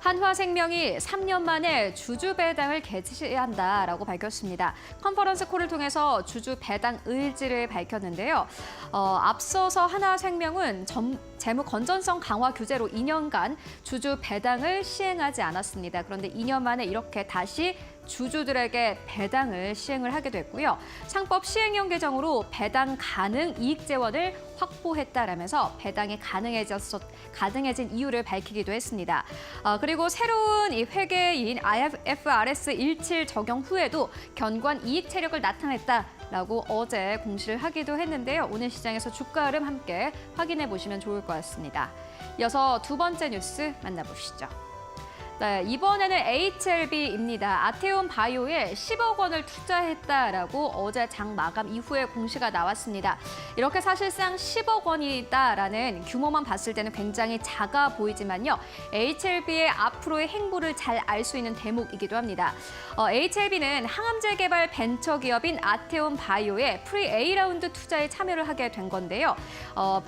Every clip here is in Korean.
한화생명이 3년 만에 주주 배당을 개시한다라고 밝혔습니다. 컨퍼런스 콜을 통해서 주주 배당 의지를 밝혔는데요. 앞서서 한화생명은 재무 건전성 강화 규제로 2년간 주주 배당을 시행하지 않았습니다. 그런데 2년 만에 이렇게 다시 주주들에게 배당을 시행을 하게 됐고요. 상법 시행령 개정으로 배당 가능 이익 재원을 확보했다라면서 배당이 가능해진 이유를 밝히기도 했습니다. 그리고 새로운 이 회계인 IFRS 17 적용 후에도 견고한 이익 체력을 나타냈다라고 어제 공시를 하기도 했는데요. 오늘 시장에서 주가 흐름 함께 확인해 보시면 좋을 것 같습니다. 이어서 두 번째 뉴스 만나보시죠. 네, 이번에는 HLB입니다. 아테온 바이오에 10억 원을 투자했다라고 어제 장 마감 이후에 공시가 나왔습니다. 이렇게 사실상 10억 원이다라는 규모만 봤을 때는 굉장히 작아 보이지만요. HLB의 앞으로의 행보를 잘 알 수 있는 대목이기도 합니다. HLB는 항암제 개발 벤처 기업인 아테온 바이오의 프리-A 라운드 투자에 참여를 하게 된 건데요.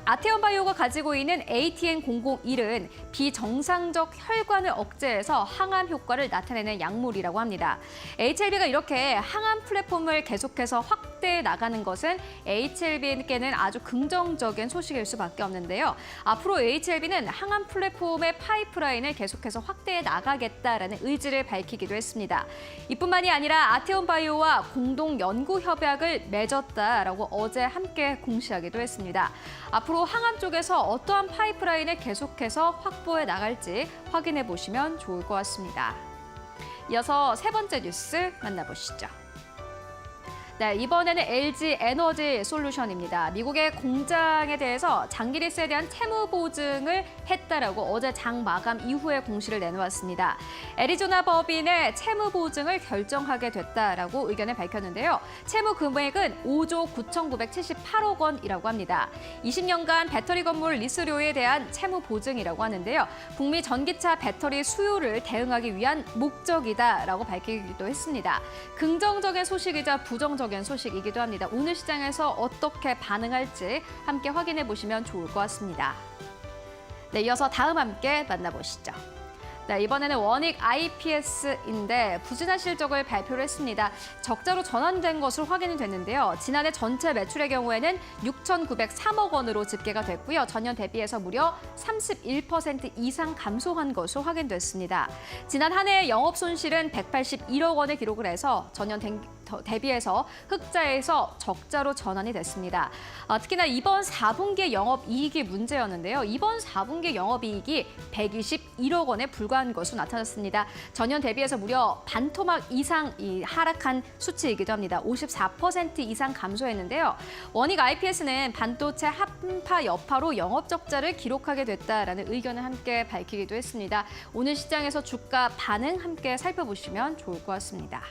아테온 바이오가 가지고 있는 ATN-001은 비정상적 혈관을 억제해서 항암 효과를 나타내는 약물이라고 합니다. HLB가 이렇게 항암 플랫폼을 계속해서 확대해 나가는 것은 HLB에게는 아주 긍정적인 소식일 수밖에 없는데요. 앞으로 HLB는 항암 플랫폼의 파이프라인을 계속해서 확대해 나가겠다라는 의지를 밝히기도 했습니다. 이뿐만이 아니라 아테온 바이오와 공동 연구 협약을 맺었다라고 어제 함께 공시하기도 했습니다. 앞으로 항암 쪽에서 어떠한 파이프라인을 계속해서 확보해 나갈지 확인해 보시면 좋을 것 같습니다. 이어서 세 번째 뉴스 만나보시죠. 네, 이번에는 LG 에너지 솔루션입니다. 미국의 공장에 대해서 장기 리스에 대한 채무 보증을 했다라고 어제 장 마감 이후에 공시를 내놓았습니다. 애리조나 법인의 채무 보증을 결정하게 됐다라고 의견을 밝혔는데요. 채무 금액은 5조 9,978억 원이라고 합니다. 20년간 배터리 건물 리스료에 대한 채무 보증이라고 하는데요. 북미 전기차 배터리 수요를 대응하기 위한 목적이다라고 밝히기도 했습니다. 긍정적인 소식이자 부정적인 소식이기도 합니다. 오늘 시장에서 어떻게 반응할지 함께 확인해 보시면 좋을 것 같습니다. 네, 이어서 다음 함께 만나보시죠. 네, 이번에는 원익 IPS인데 부진한 실적을 발표를 했습니다. 적자로 전환된 것으로 확인이 됐는데요. 지난해 전체 매출의 경우에는 6,903억 원으로 집계가 됐고요. 전년 대비해서 무려 31% 이상 감소한 것으로 확인됐습니다. 지난 한 해의 영업 손실은 181억 원을 기록을 해서 전년 대비해서 흑자에서 적자로 전환이 됐습니다. 특히나 이번 4분기의 영업이익이 문제였는데요. 이번 4분기 영업이익이 121억 원에 불과한 것으로 나타났습니다. 전년 대비해서 무려 반토막 이상 하락한 수치이기도 합니다. 54% 이상 감소했는데요. 원익 IPS는 반도체 한파 여파로 영업 적자를 기록하게 됐다라는 의견을 함께 밝히기도 했습니다. 오늘 시장에서 주가 반응 함께 살펴보시면 좋을 것 같습니다.